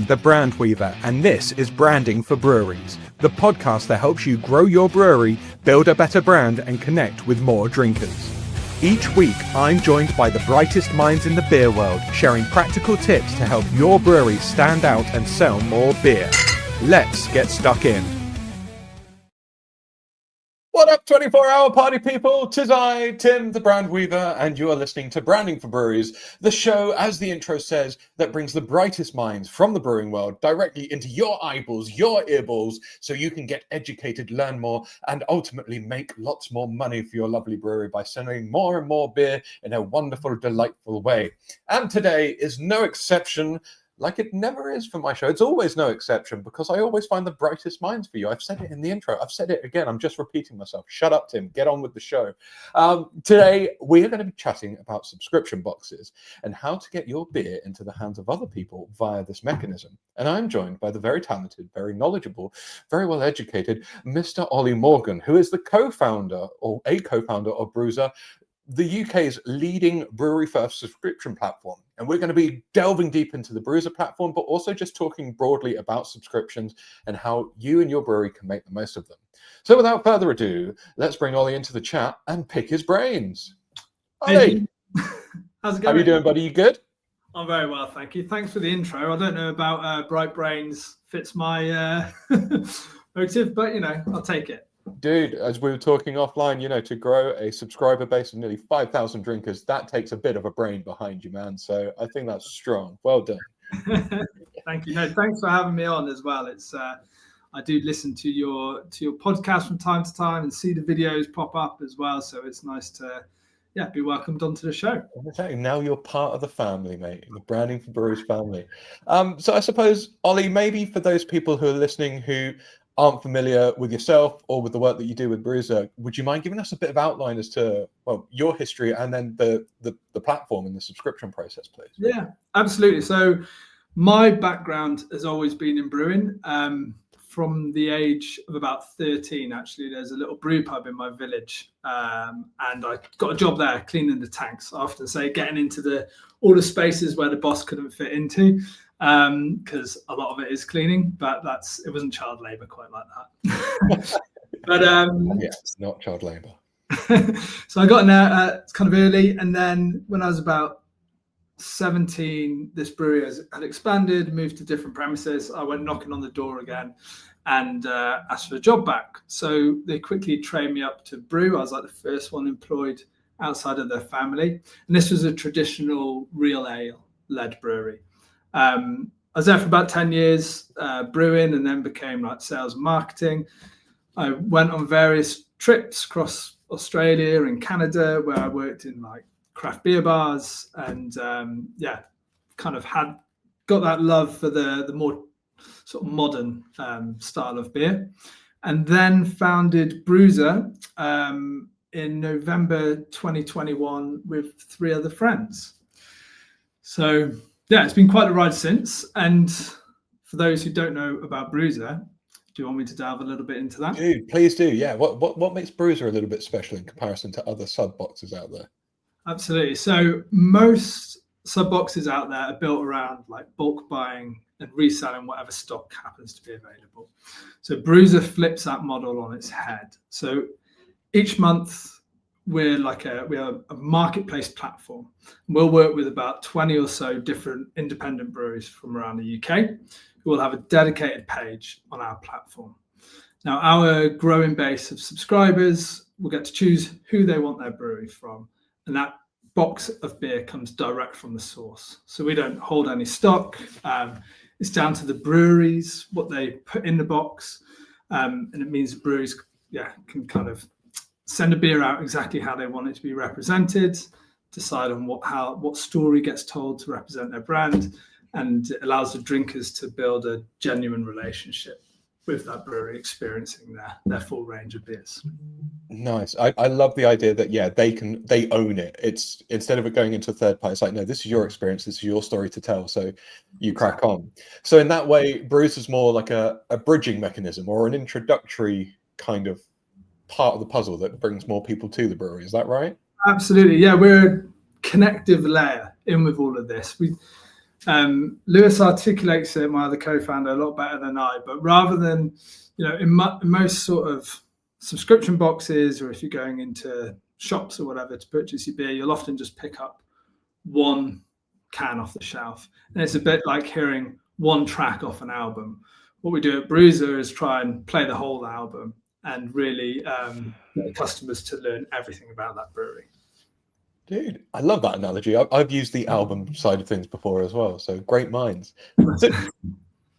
The Brand Weaver, and this is Branding for Breweries, the podcast that helps you grow your brewery, build a better brand, and connect with more drinkers. Each week, I'm joined by the brightest minds in the beer world, sharing practical tips to help your brewery stand out and sell more beer. Let's get stuck in. What up, 24-hour party people? 'Tis I, Tim, the Brand Weaver, and you are listening to Branding for Breweries, the show, as the intro says, that brings the brightest minds from the brewing world directly into your eyeballs, your earballs, so you can get educated, learn more, and ultimately make lots more money for your lovely brewery by selling more and more beer in a wonderful, delightful way. And today is no exception. Like it never is for my show. It's always no exception because I always find the brightest minds for you. I've said it in the intro. I've said it again. I'm just repeating myself. Shut up, Tim. Get on with the show. Today, we are going to be chatting about subscription boxes and how to get your beer into the hands of other people via this mechanism. And I'm joined by the very talented, very knowledgeable, very well-educated Mr. Olly Morgan, who is the co-founder or a co-founder of Brewser, the UK's leading brewery-first subscription platform. And we're going to be delving deep into the Brewser platform, but also just talking broadly about subscriptions and how you and your brewery can make the most of them. So without further ado, let's bring Olly into the chat and pick his brains. Olly, how's it going? How are you doing, buddy? You good? I'm very well, thank you. Thanks for the intro. I don't know about bright brains fits my motive, but, you know, I'll take it. Dude, as we were talking offline, you know, to grow a subscriber base of nearly 5,000 drinkers, that takes a bit of a brain behind you, man. So I think that's strong. Well done. Thank you. No, thanks for having me on as well. It's I do listen to your podcast from time to time and see the videos pop up as well. So it's nice to be welcomed onto the show. Now you're part of the family, mate, the Branding for Breweries family. So I suppose, Olly, maybe for those people who are listening who aren't familiar with yourself or with the work that you do with Brewser, would you mind giving us a bit of outline as to, well, your history and then the platform and the subscription process, please? Yeah, absolutely. So my background has always been in brewing. From the age of about 13, actually, there's a little brew pub in my village, and I got a job there cleaning the tanks. I often say getting into all the spaces where the boss couldn't fit into, because a lot of it is cleaning, but it wasn't child labor quite like that. But yeah, it's not child labor. So I got in there kind of early, and then when I was about 17, this brewery had expanded, moved to different premises. I went knocking on the door again and asked for a job back. So they quickly trained me up to brew. I was like the first one employed outside of their family, and this was a traditional real ale led brewery. I was there for about 10 years brewing, and then became like sales and marketing. I went on various trips across Australia and Canada where I worked in like craft beer bars and kind of got that love for the more sort of modern style of beer, and then founded Brewser in November 2021 with 3 other friends. So yeah, it's been quite a ride since. And for those who don't know about Brewser, do you want me to delve a little bit into that? Dude, please do. Yeah. What makes Brewser a little bit special in comparison to other sub boxes out there? Absolutely. So most sub boxes out there are built around like bulk buying and reselling whatever stock happens to be available. So Brewser flips that model on its head. So each month we are a marketplace platform. We'll work with about 20 or so different independent breweries from around the UK who will have a dedicated page on our platform. Now, our growing base of subscribers will get to choose who they want their brewery from, and that box of beer comes direct from the source. So we don't hold any stock. It's down to the breweries, what they put in the box, and it means breweries can kind of send a beer out exactly how they want it to be represented, decide on what story gets told to represent their brand, and it allows the drinkers to build a genuine relationship with that brewery, experiencing their full range of beers. Nice. I love the idea that they own it. It's instead of it going into a third party, it's like, no, this is your experience, this is your story to tell, so you crack on. So in that way, Brews is more like a bridging mechanism or an introductory kind of part of the puzzle that brings more people to the brewery. Is that right? Absolutely. Yeah, we're a connective layer in with all of this. Lewis articulates it, my other co-founder, a lot better than I. But rather than, in most sort of subscription boxes, or if you're going into shops or whatever to purchase your beer, you'll often just pick up one can off the shelf. And it's a bit like hearing one track off an album. What we do at Brewser is try and play the whole album and really get the customers to learn everything about that brewery. Dude, I love that analogy. I've used the album side of things before as well, so great minds.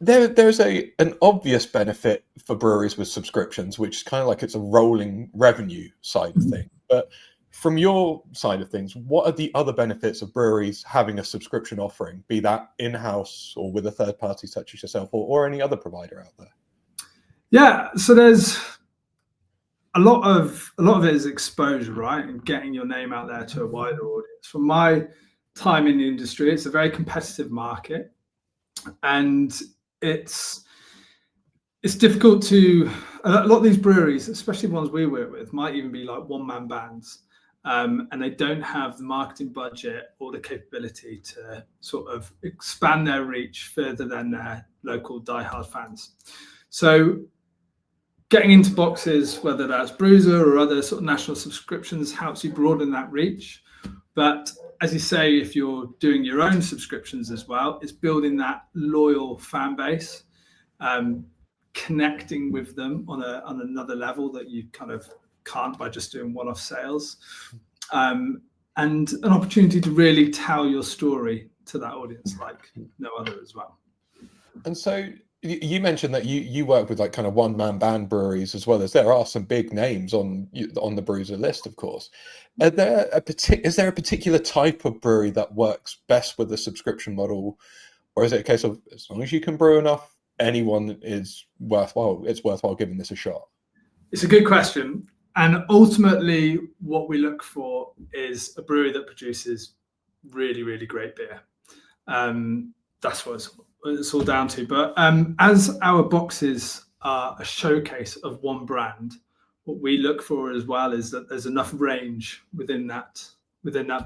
There's an obvious benefit for breweries with subscriptions, which is kind of like it's a rolling revenue side of things. But from your side of things, what are the other benefits of breweries having a subscription offering, be that in-house or with a third party such as yourself or any other provider out there? Yeah, so there's a lot of it is exposure, right, and getting your name out there to a wider audience. From my time in the industry, it's a very competitive market, and it's difficult to. A lot of these breweries, especially ones we work with, might even be like one-man bands, and they don't have the marketing budget or the capability to sort of expand their reach further than their local diehard fans. So getting into boxes, whether that's Brewser or other sort of national subscriptions, helps you broaden that reach. But as you say, if you're doing your own subscriptions as well, it's building that loyal fan base, connecting with them on another level that you kind of can't by just doing one-off sales, and an opportunity to really tell your story to that audience like no other as well. And so you mentioned that you work with like kind of one-man band breweries as well as there are some big names on the Brewser list, of course. Is there a particular type of brewery that works best with the subscription model, or is it a case of as long as you can brew enough, anyone is worthwhile? It's worthwhile giving this a shot. It's a good question, and ultimately, what we look for is a brewery that produces really, really great beer. That's what it's all down to. But as our boxes are a showcase of one brand, what we look for as well is that there's enough range within that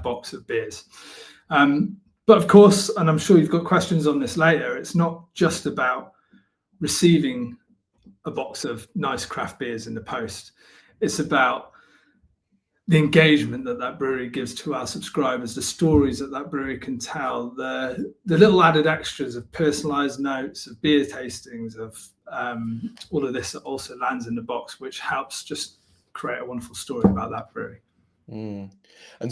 box of beers. But of course, and I'm sure you've got questions on this later, it's not just about receiving a box of nice craft beers in the post. It's about the engagement that brewery gives to our subscribers, the stories that brewery can tell, the little added extras of personalized notes, of beer tastings, of all of this that also lands in the box, which helps just create a wonderful story about that brewery. And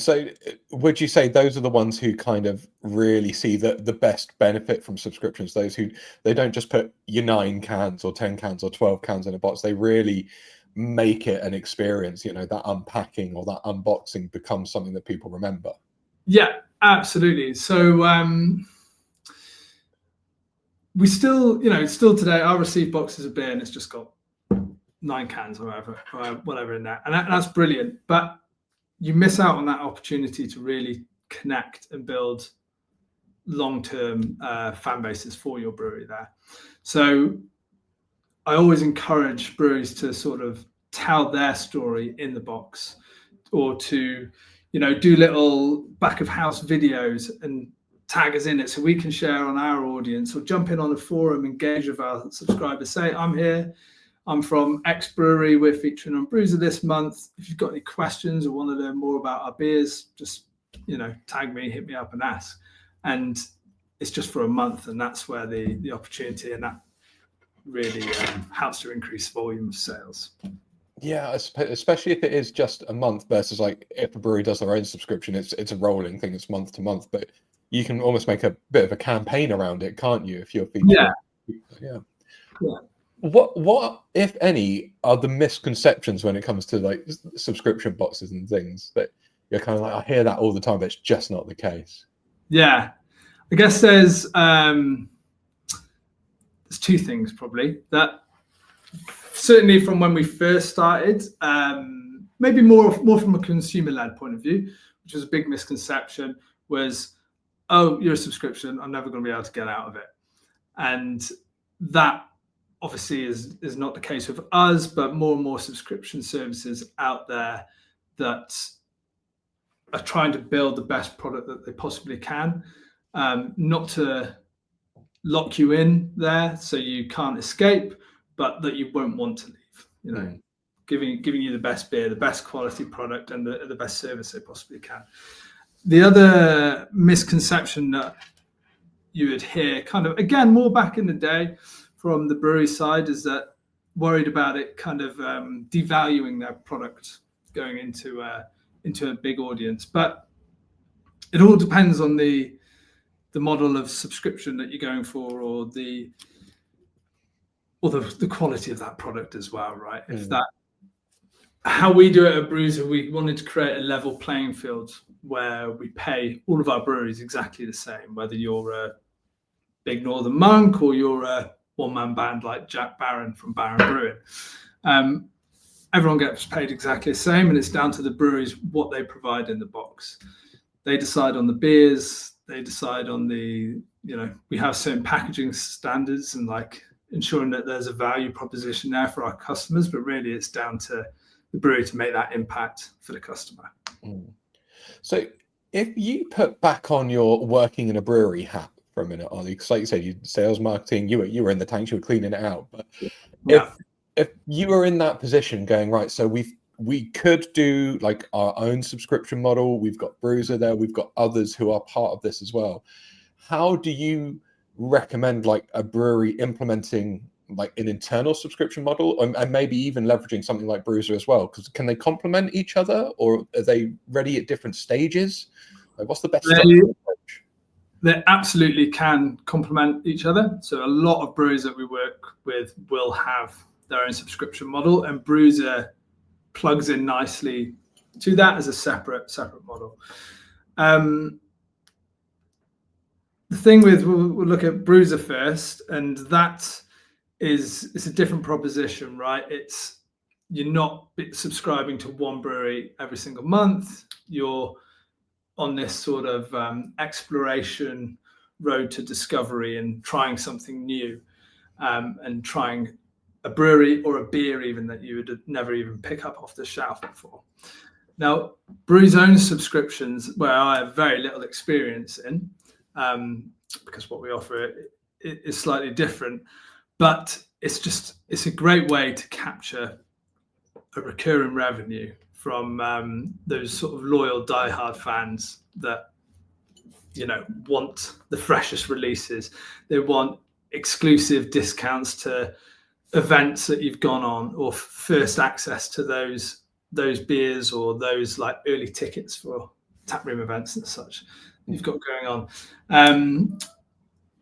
so would you say those are the ones who kind of really see the best benefit from subscriptions, those who they don't just put your 9 cans or 10 cans or 12 cans in a box, they really make it an experience, that unpacking or that unboxing becomes something that people remember? Yeah, absolutely. So we still today I receive boxes of beer and it's just got 9 cans or whatever in there, and that's brilliant, but you miss out on that opportunity to really connect and build long-term fan bases for your brewery there. So I always encourage breweries to sort of tell their story in the box, or to, do little back of house videos and tag us in it so we can share on our audience, or jump in on a forum, engage with our subscribers, say, I'm here, I'm from X brewery, we're featuring on Brewser this month. If you've got any questions or want to learn more about our beers, just, tag me, hit me up and ask. And it's just for a month, and that's where the opportunity, and that really helps to increase volume of sales. Yeah, especially if it is just a month versus like if a brewery does their own subscription, it's a rolling thing, it's month to month, but you can almost make a bit of a campaign around it, can't you, if you're featuring? Yeah. What if any are the misconceptions when it comes to like subscription boxes and things that you're kind of like, I hear that all the time, but it's just not the case? Yeah, I guess there's 2 things probably that certainly from when we first started, maybe more from a consumer-led point of view, which was a big misconception, was, oh, you're a subscription, I'm never going to be able to get out of it. And that obviously is not the case with us, but more and more subscription services out there that are trying to build the best product that they possibly can. not to lock you in there so you can't escape, but that you won't want to leave. Giving you the best beer, the best quality product, and the best service they possibly can. The other misconception that you would hear, kind of again more back in the day from the brewery side, is that worried about it kind of devaluing their product going into a big audience. But it all depends on the model of subscription that you're going for, or the quality of that product as well, right? If that, how we do it at Brewser, we wanted to create a level playing field where we pay all of our breweries exactly the same, whether you're a big Northern Monk or you're a one-man band like Jack Barron from Barron Brewing. Everyone gets paid exactly the same, and it's down to the breweries what they provide in the box. They decide on the beers, they decide on we have certain packaging standards and like ensuring that there's a value proposition there for our customers, but really it's down to the brewery to make that impact for the customer. So if you put back on your working in a brewery hat for a minute, Olly, because like you said, you sales marketing, you were in the tanks, you were cleaning it out. But if you were in that position going, right, so we could do like our own subscription model, we've got Brewser there, we've got others who are part of this as well. How do you recommend like a brewery implementing like an internal subscription model, and maybe even leveraging something like Brewser as well? Because can they complement each other, or are they ready at different stages? Like, what's the best approach? They absolutely can complement each other. So a lot of breweries that we work with will have their own subscription model, and Brewser plugs in nicely to that as a separate model. The thing with, we'll look at Brewser first, and it's a different proposition, right? You're not subscribing to one brewery every single month. You're on this sort of exploration road to discovery and trying something new, and trying a brewery or a beer even that you would never even pick up off the shelf before. Now, Brew's own subscriptions, where I have very little experience in, because what we offer is slightly different, but it's a great way to capture a recurring revenue from those sort of loyal diehard fans that want the freshest releases. They want exclusive discounts to events that you've gone on, or first access to those beers, or those like early tickets for taproom events and such you've got going on.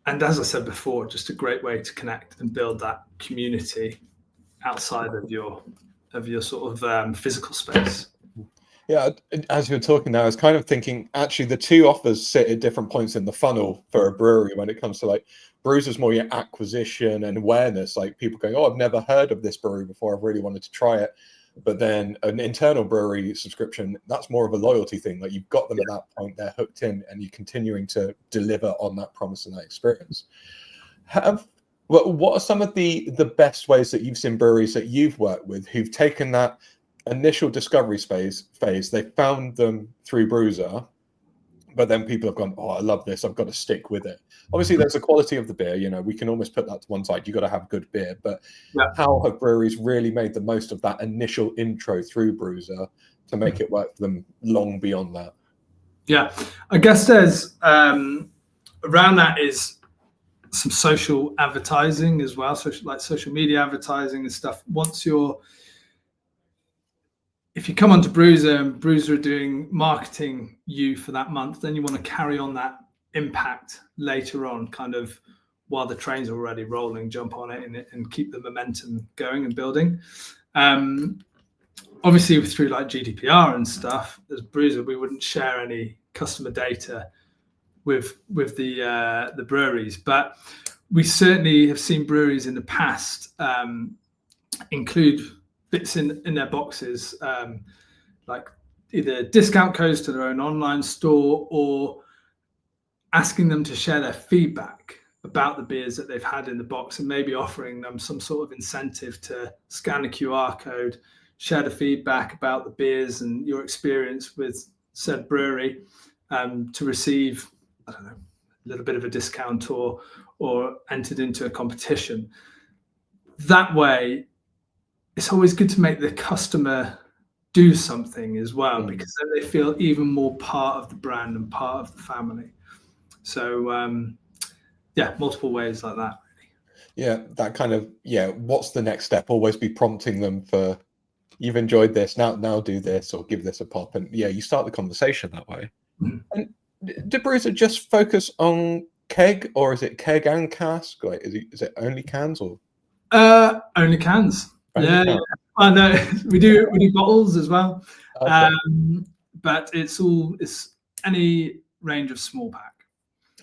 And as I said before, just a great way to connect and build that community outside of your sort of physical space. Yeah, as you're talking now, I was kind of thinking, actually, the two offers sit at different points in the funnel for a brewery when it comes to like Brewser's more your acquisition and awareness, like people going, oh, I've never heard of this brewery before, I've really wanted to try it. But then an internal brewery subscription, that's more of a loyalty thing. Like you've got them at that point, they're hooked in, and you're continuing to deliver on that promise and that experience. What are some of the best ways that you've seen breweries that you've worked with who've taken that initial discovery phase, they found them through Brewser, but then people have gone, oh, I love this, I've got to stick with it. Obviously, there's the quality of the beer, we can almost put that to one side. You've got to have good beer, but how have breweries really made the most of that initial intro through Brewser to make it work for them long beyond that? Yeah, I guess there's around that is some social advertising as well, like social media advertising and stuff. If you come onto Brewser and Brewser are doing marketing you for that month, then you want to carry on that impact later on, kind of while the train's already rolling, jump on it and keep the momentum going and building. Obviously, through like GDPR and stuff, as Brewser, we wouldn't share any customer data with the breweries, but we certainly have seen breweries in the past include bits in their boxes, like either discount codes to their own online store, or asking them to share their feedback about the beers that they've had in the box, and maybe offering them some sort of incentive to scan a QR code, share the feedback about the beers and your experience with said brewery, to receive, I don't know, little bit of a discount or entered into a competition. That way, it's always good to make the customer do something as well, because then they feel even more part of the brand and part of the family. So multiple ways like that. Yeah, that kind of, what's the next step? Always be prompting them for, you've enjoyed this, now do this, or give this a pop. And you start the conversation that way. And do Brewser just focus on keg, or is it keg and cask? Like, is it only cans, or? Only cans. Only cans. I know we do bottles as well. Okay. But it's any range of small pack.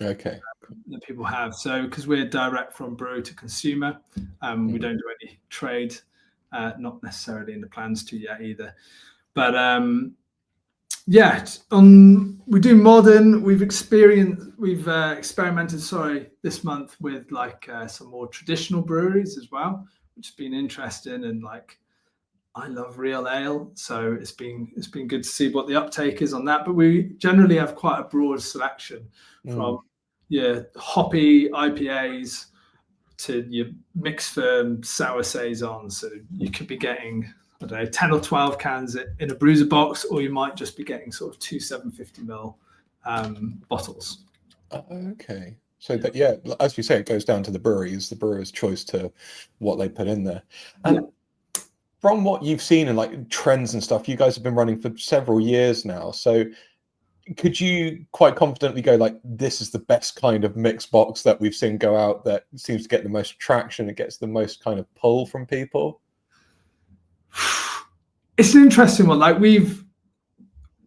Okay. That people have. So because we're direct from brewer to consumer, we don't do any trade, not necessarily in the plans to yet either. But we do modern. We've experimented this month with some more traditional breweries as well, which has been interesting. And I love real ale, so it's been good to see what the uptake is on that. But we generally have quite a broad selection from hoppy IPAs to your mixed firm sour saisons. So you could be getting 10 or 12 cans in a Brewser box, or you might just be getting sort of 2 750ml bottles. Okay. So that, as you say, it goes down to the brewer's choice to what they put in there. And from what you've seen in trends and stuff, you guys have been running for several years now. So could you quite confidently go this is the best kind of mixed box that we've seen go out, that seems to get the most traction, it gets the most kind of pull from people? It's an interesting one. We've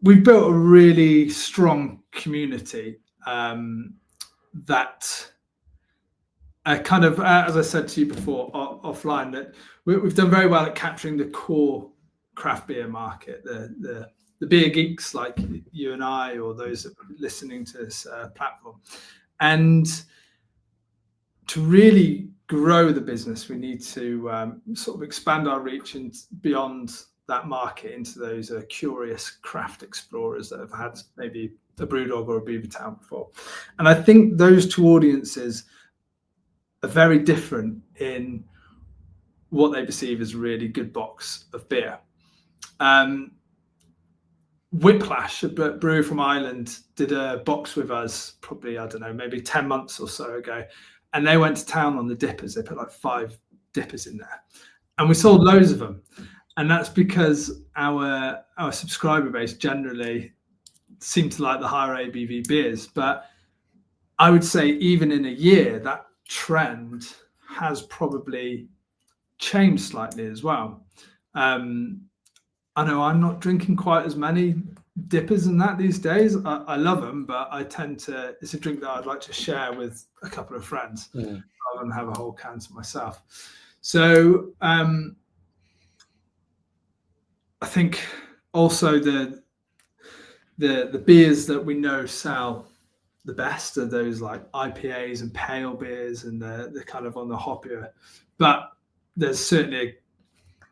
built a really strong community that kind of, as I said to you before offline, that we've done very well at capturing the core craft beer market, the beer geeks like you and I, or those that are listening to this platform. And to really grow the business, we need to sort of expand our reach and beyond that market into those curious craft explorers that have had maybe a Brewdog or a Beavertown before. And I think those two audiences are very different in what they perceive as a really good box of beer. Whiplash, a brewery from Ireland, did a box with us probably, maybe 10 months or so ago. And they went to town on the dippers. They put 5 dippers in there. And we sold loads of them. And that's because our subscriber base generally seem to like the higher ABV beers. But I would say even in a year, that trend has probably changed slightly as well. I know I'm not drinking quite as many dippers and that these days. I love them, but it's a drink that I'd like to share with a couple of friends rather than have a whole can to myself. So I think also the beers that we know sell the best are those IPAs and pale beers, and they're kind of on the hoppier. But there's certainly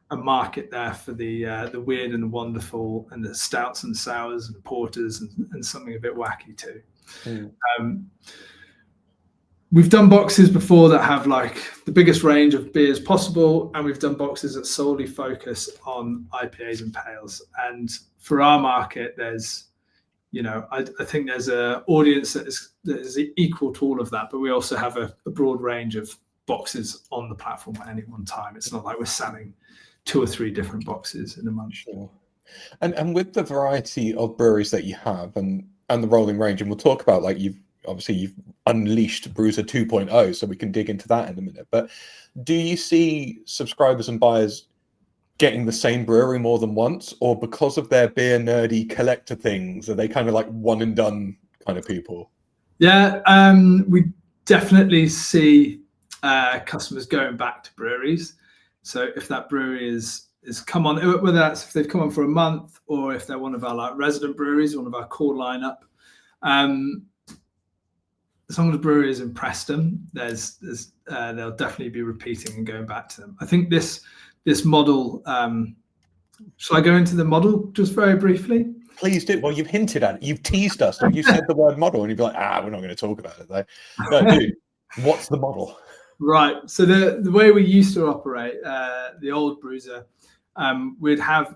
a market there for the weird and the wonderful, and the stouts and sours and porters and something a bit wacky too. We've done boxes before that have the biggest range of beers possible, and we've done boxes that solely focus on IPAs and pales. And for our market, there's I think there's an audience that is equal to all of that, but we also have a broad range of boxes on the platform at any one time. It's not like we're selling 2 or 3 different boxes in a month. Sure. And with the variety of breweries that you have and the rolling range, and we'll talk about you've unleashed Brewser 2.0, so we can dig into that in a minute. But do you see subscribers and buyers getting the same brewery more than once, or because of their beer nerdy collector things, are they kind of one and done kind of people? Yeah, we definitely see customers going back to breweries. So if that brewery is come on, whether that's if they've come on for a month or if they're one of our resident breweries, one of our core lineup, as long as the brewery has impressed them, they'll definitely be repeating and going back to them. I think this model. Shall I go into the model just very briefly? Please do. Well, you've hinted at it. You've teased us. You said the word model, and you'd be like, we're not going to talk about it, though. No, dude, what's the model? Right. So the way we used to operate, the old Brewser, we'd have,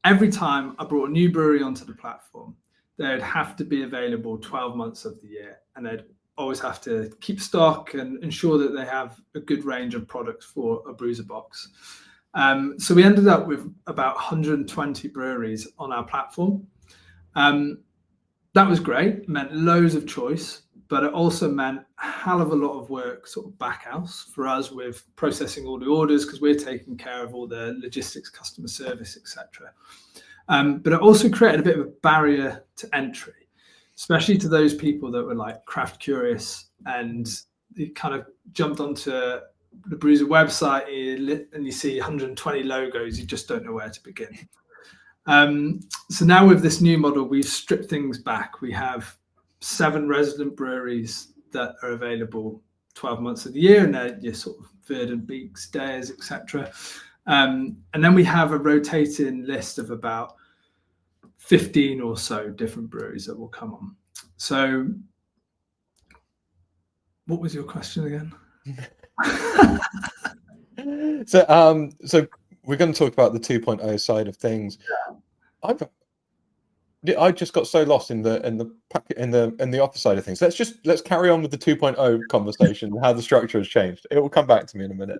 every time I brought a new brewery onto the platform, they'd have to be available 12 months of the year, and they'd always have to keep stock and ensure that they have a good range of products for a Brewser box. So we ended up with about 120 breweries on our platform. That was great. It meant loads of choice, but it also meant a hell of a lot of work sort of back house for us with processing all the orders, because we're taking care of all the logistics, customer service, etc. But it also created a bit of a barrier to entry, especially to those people that were like craft curious and they kind of jumped onto the Brewser website and you see 120 logos, you just don't know where to begin. So now with this new model, we've stripped things back. We have 7 resident breweries that are available 12 months of the year, and they're your sort of Verdant, Beaks, Dares, etc. And then we have a rotating list of about 15 or so different breweries that will come on. So what was your question again? So we're going to talk about the 2.0 side of things. I just got so lost in the offer side of things. Let's carry on with the 2.0 conversation and how the structure has changed. It will come back to me in a minute.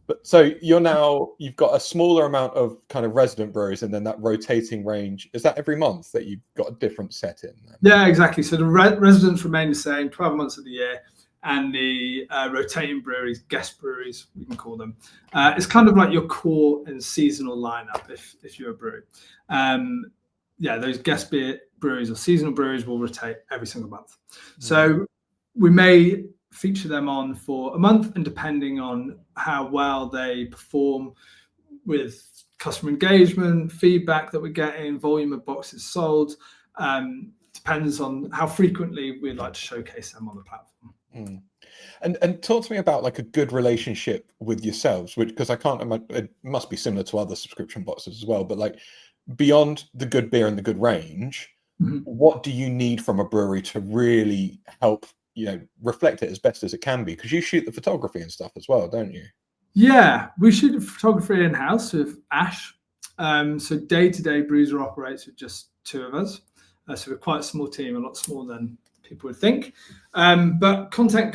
But so you've got a smaller amount of kind of resident breweries, and then that rotating range. Is that every month that you've got a different set in? Yeah, exactly. So the residents remain the same 12 months of the year, and the rotating breweries, guest breweries, we can call them. It's kind of like your core and seasonal lineup if you're a brewery. Those guest beer breweries or seasonal breweries will rotate every single month. So we may feature them on for a month, and depending on how well they perform with customer engagement, feedback that we're getting, volume of boxes sold, depends on how frequently we'd like to showcase them on the platform. And talk to me about like a good relationship with yourselves, which, because I can't imagine, it must be similar to other subscription boxes as well, but like beyond the good beer and the good range, what do you need from a brewery to really help reflect it as best as it can be? Because you shoot the photography and stuff as well, don't you? Yeah, we shoot the photography in-house with Ash. So day-to-day Brewser operates with just 2 of us. So we're quite a small team, a lot smaller than people would think. But content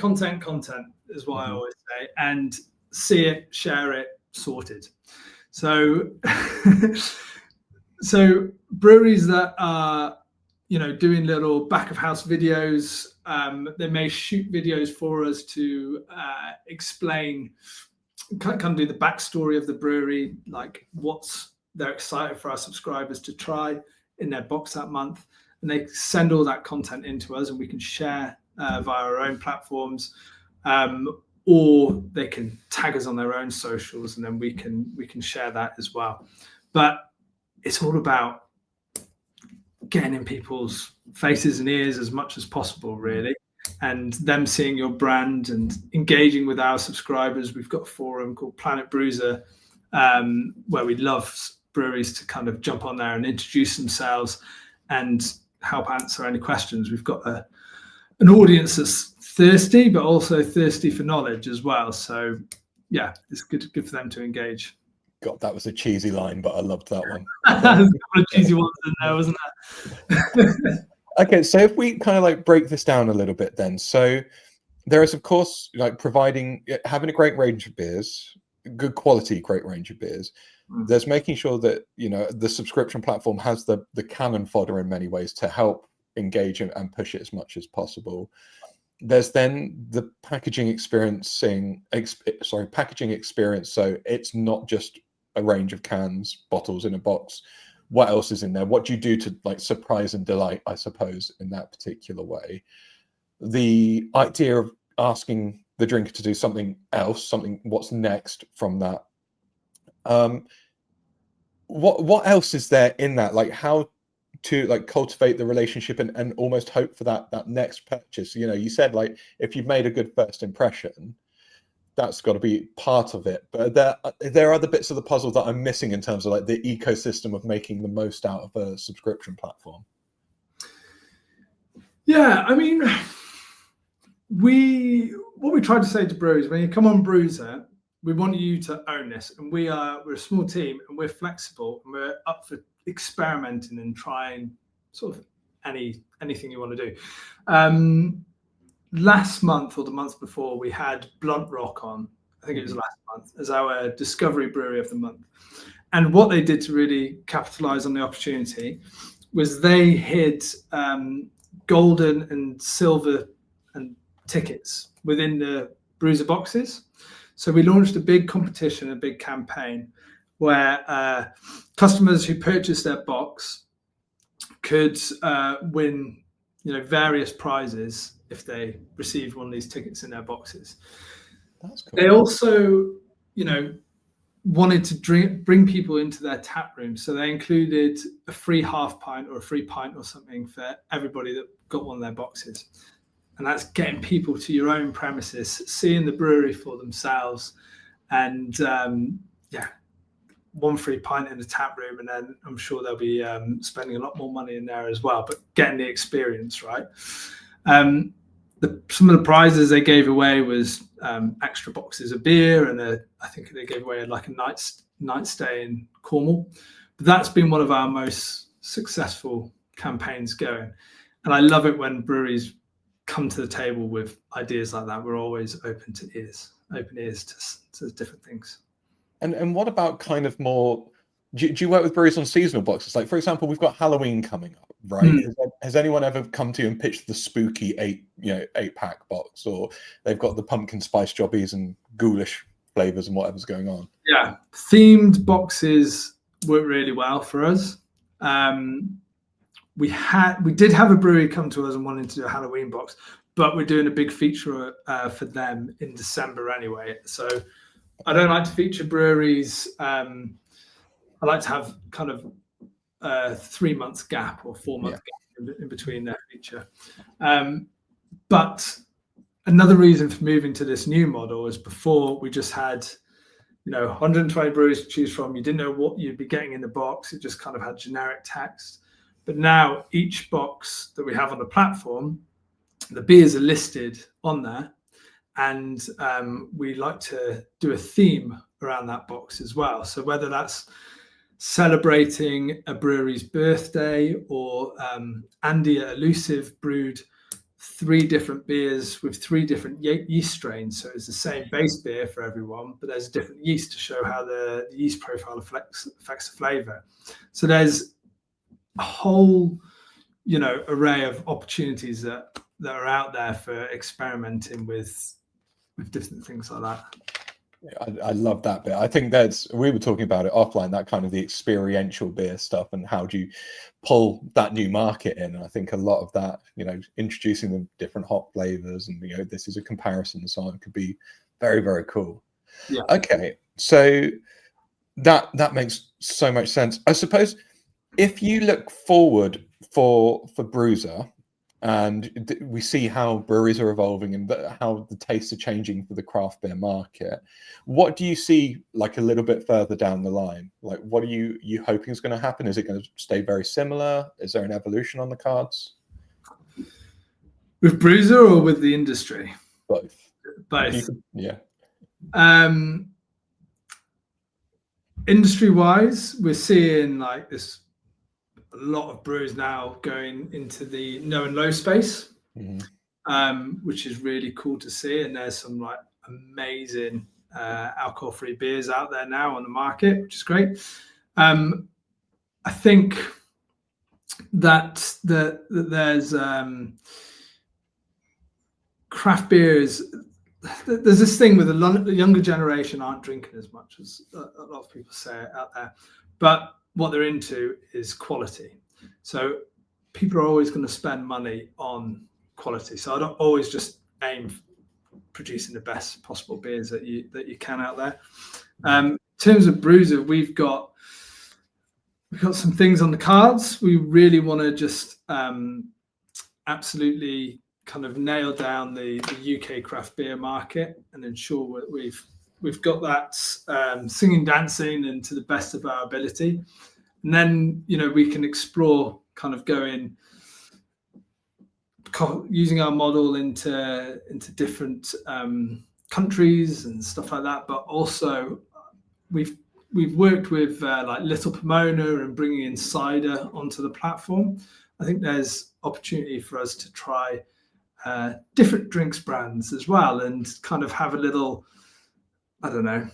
is what I always say. And see it, share it, sorted. So so breweries that are doing little back of house videos, they may shoot videos for us to explain, kind of do the backstory of the brewery, like they're excited for our subscribers to try in their box that month, and they send all that content into us, and we can share via our own platforms, or they can tag us on their own socials, and then we can share that as well. But it's all about getting in people's faces and ears as much as possible, really, and them seeing your brand and engaging with our subscribers. We've got a forum called Planet Brewser, where we'd love breweries to kind of jump on there and introduce themselves and help answer any questions. We've got an audience that's thirsty, but also thirsty for knowledge as well. So yeah, it's good for them to engage. God, that was a cheesy line, but I loved that one. There's a couple of cheesy ones in there, wasn't there? Okay, so if we kind of like break this down a little bit then. So there is, of course, like having a great range of beers, good quality, great range of beers. There's making sure that, the subscription platform has the cannon fodder in many ways to help engage and push it as much as possible. There's then the packaging experience. So it's not just a range of cans, bottles in a box. What else is in there? What do you do to like surprise and delight, I suppose, in that particular way? The idea of asking the drinker to do something else, what's next from that? What else is there in that? Like how to like cultivate the relationship and almost hope for that next purchase. You said like if you've made a good first impression, that's got to be part of it. But there are other bits of the puzzle that I'm missing in terms of like the ecosystem of making the most out of a subscription platform. Yeah, I mean, what we try to say to breweries, when you come on Brewser, we want you to own this, and we're a small team, and we're flexible, and we're up for experimenting and trying sort of anything you want to do. Last month or the month before, we had Blunt Rock on. I think it was last month as our Discovery Brewery of the Month. And what they did to really capitalize on the opportunity was they hid golden and silver and tickets within the Brewser boxes. So we launched a big competition, a big campaign where customers who purchased their box could win, various prizes if they received one of these tickets in their boxes. That's cool. They also, wanted to bring people into their tap room. So they included a free half pint or a free pint or something for everybody that got one of their boxes. And that's getting people to your own premises, seeing the brewery for themselves, and one free pint in the tap room. And then I'm sure they'll be spending a lot more money in there as well, but getting the experience, right? Some of the prizes they gave away was extra boxes of beer, and I think they gave away like a night stay in Cornwall. But that's been one of our most successful campaigns going. And I love it when breweries come to the table with ideas like that. We're always open ears to different things. And what about kind of more, do you work with breweries on seasonal boxes? Like, for example, we've got Halloween coming up, right? Has anyone ever come to you and pitched the spooky 8-pack box, or they've got the pumpkin spice jobbies and ghoulish flavors and whatever's going on? Yeah, themed boxes work really well for us. We did have a brewery come to us and wanted to do a Halloween box, but we're doing a big feature for them in December anyway. So I don't like to feature breweries. I like to have kind of a 3 month gap or 4 month gap in between their feature. But another reason for moving to this new model is before we just had 120 breweries to choose from. You didn't know what you'd be getting in the box. It just kind of had generic text. But now each box that we have on the platform, the beers are listed on there, and we like to do a theme around that box as well. So whether that's celebrating a brewery's birthday, or Andy at Elusive brewed 3 different beers with 3 different yeast strains. So it's the same base beer for everyone, but there's a different yeast to show how the yeast profile affects the flavor. So there's a whole, array of opportunities that are out there for experimenting with different things like that. I love that bit. I think we were talking about it offline, that kind of the experiential beer stuff, and how do you pull that new market in. And I think a lot of that, introducing the different hop flavors, and this is a comparison and so on, could be very, very cool. Yeah. Okay, so that makes so much sense. I suppose if you look forward for Brewser, and we see how breweries are evolving and how the tastes are changing for the craft beer market, what do you see like a little bit further down the line? Like, what are you hoping is going to happen? Is it going to stay very similar? Is there an evolution on the cards? With Brewser or with the industry? Both. Yeah. Industry-wise, we're seeing like this. A lot of brewers now going into the no and low space, which is really cool to see. And there's some like amazing alcohol-free beers out there now on the market, which is great. I think that there's craft beers. There's this thing with the younger generation aren't drinking as much as a lot of people say out there, but what they're into is quality. So people are always going to spend money on quality. So I don't always just aim for producing the best possible beers that you can out there. In terms of Brewser, we've got some things on the cards. We really want to just absolutely kind of nail down the UK craft beer market and ensure we've got that singing, dancing, and to the best of our ability. And then, we can explore kind of going, using our model into different countries and stuff like that. But also we've worked with like Little Pomona and bringing in cider onto the platform. I think there's opportunity for us to try different drinks brands as well, and kind of have a little, I don't know,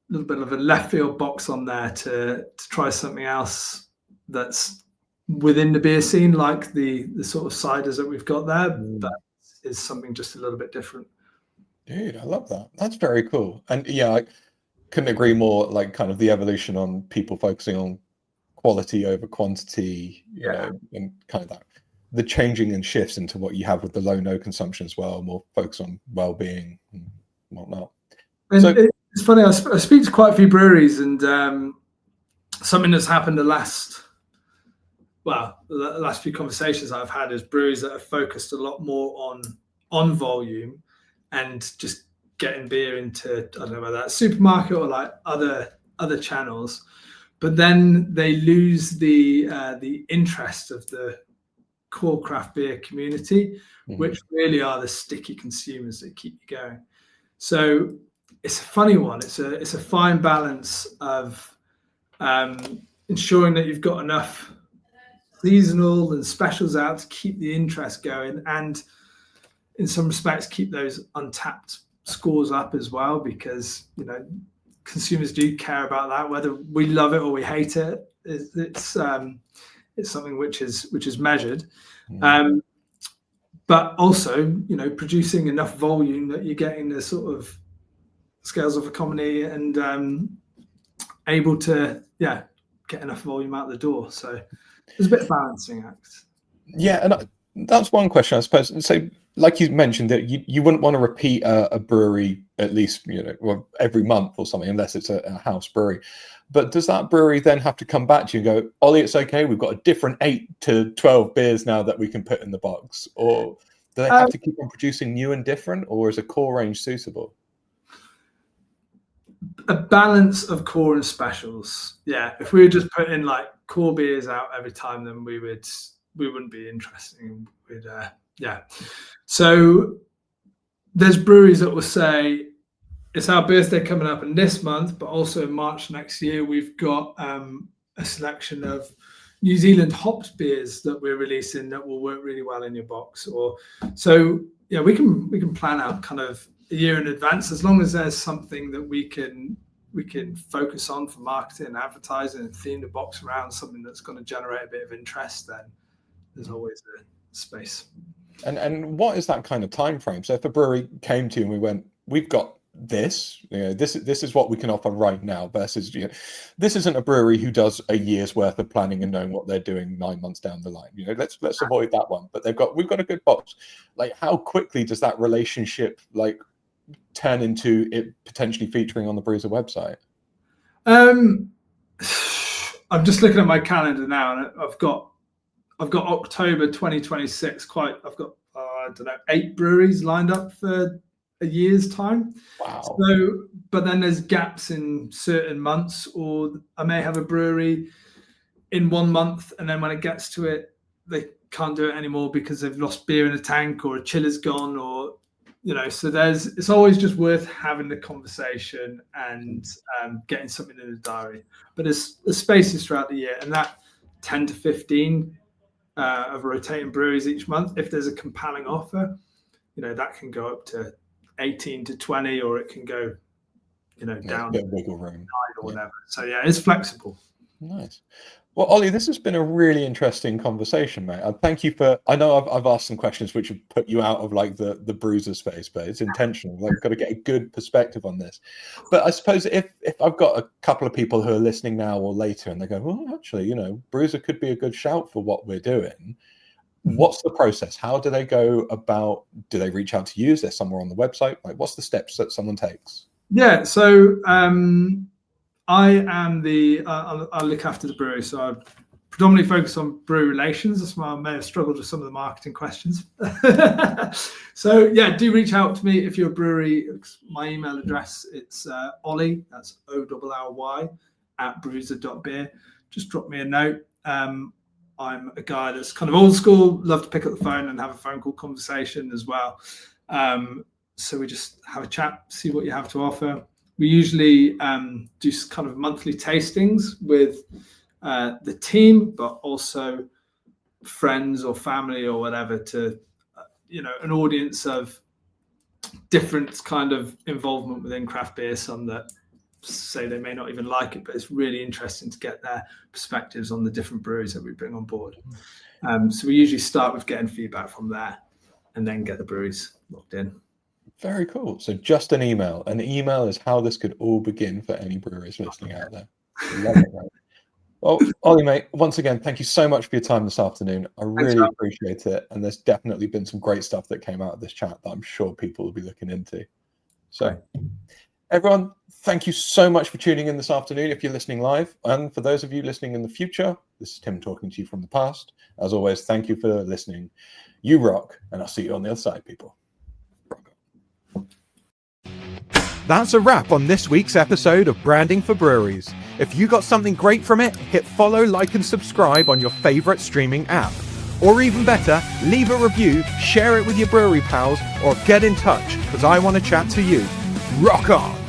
little bit of a left field box on there to try something else that's within the beer scene, like the sort of ciders that we've got there. That is something just a little bit different. Dude, I love that. That's very cool. And yeah, I couldn't agree more. Like, kind of the evolution on people focusing on quality over quantity, you know, and kind of that the changing and shifts into what you have with the low no consumption as well, more focus on well-being and whatnot. And so it's funny, I speak to quite a few breweries, and something that's happened the last few conversations I've had is breweries that have focused a lot more on volume and just getting beer into, I don't know, whether that's supermarket or like other channels, but then they lose the interest of the core craft beer community, which really are the sticky consumers that keep you going. So it's a funny one. It's a fine balance of ensuring that you've got enough seasonal and specials out to keep the interest going, and in some respects keep those untapped scores up as well, because consumers do care about that, whether we love it or we hate it. It's something which is measured, but also producing enough volume that you're getting the sort of scales of economy and able to get enough volume out the door. So there's a bit of balancing act. Yeah, and that's one question, I suppose. So, like you mentioned, that you wouldn't want to repeat a brewery at least every month or something, unless it's a house brewery. But does that brewery then have to come back to you and go, Ollie, it's okay, we've got a different 8 to 12 beers now that we can put in the box? Or do they have to keep on producing new and different, or is a core range suitable? A balance of core and specials. Yeah, if we were just putting like core beers out every time, then we wouldn't be interested. So there's breweries that will say, it's our birthday coming up in this month, but also in March next year, we've got a selection of New Zealand hopped beers that we're releasing that will work really well in your box. Or so we can plan out kind of a year in advance, as long as there's something that we can focus on for marketing and advertising and theme the box around something that's going to generate a bit of interest. Then there's always a space. And what is that kind of time frame? So if a brewery came to you and we went, we've got this, this is what we can offer right now, versus this isn't a brewery who does a year's worth of planning and knowing what they're doing 9 months down the line. Let's avoid that one. But we've got a good box. Like, how quickly does that relationship like turn into it potentially featuring on the Brewser website? I'm just looking at my calendar now, and I've got October 2026. I've got I don't know, 8 breweries lined up for a year's time. Wow. So, but then there's gaps in certain months, or I may have a brewery in 1 month, and then when it gets to it, they can't do it anymore because they've lost beer in a tank, or a chiller's gone, or so it's always just worth having the conversation and getting something in the diary. But there's spaces throughout the year, and that 10 to 15 of rotating breweries each month. If there's a compelling offer, that can go up to 18 to 20, or it can go, down a bit of wiggle room or whatever. So it's flexible. Nice. Well, Ollie, this has been a really interesting conversation, mate. Thank you for. I know I've asked some questions which have put you out of like the Brewser space, but it's intentional. Like, got to get a good perspective on this. But I suppose if I've got a couple of people who are listening now or later, and they go, well, actually, Brewser could be a good shout for what we're doing. What's the process? How do they go about? Do they reach out to you? Is there somewhere on the website? Like, what's the steps that someone takes? Yeah. So I am I look after the brewery, so I predominantly focus on brewery relations. That's why I may have struggled with some of the marketing questions. So yeah, do reach out to me if you're a brewery. My email address, it's Olly, that's OLLY, @brewser.beer. Just drop me a note. I'm a guy that's kind of old school, love to pick up the phone and have a phone call conversation as well. So we just have a chat, see what you have to offer. We usually do kind of monthly tastings with the team, but also friends or family or whatever, to an audience of different kind of involvement within craft beer. Some that say they may not even like it, but it's really interesting to get their perspectives on the different breweries that we bring on board. So we usually start with getting feedback from there and then get the breweries locked in. Very cool. So just an email. An email is how this could all begin for any brewers listening out there. Love it, mate. Well, Olly, mate, once again, thank you so much for your time this afternoon. I really appreciate it. And there's definitely been some great stuff that came out of this chat that I'm sure people will be looking into. So everyone, thank you so much for tuning in this afternoon if you're listening live. And for those of you listening in the future, this is Tim talking to you from the past. As always, thank you for listening. You rock, and I'll see you on the other side, people. That's a wrap on this week's episode of Branding for Breweries. If you got something great from it, hit follow, like, and subscribe on your favorite streaming app. Or even better, leave a review, share it with your brewery pals, or get in touch, because I want to chat to you. Rock on!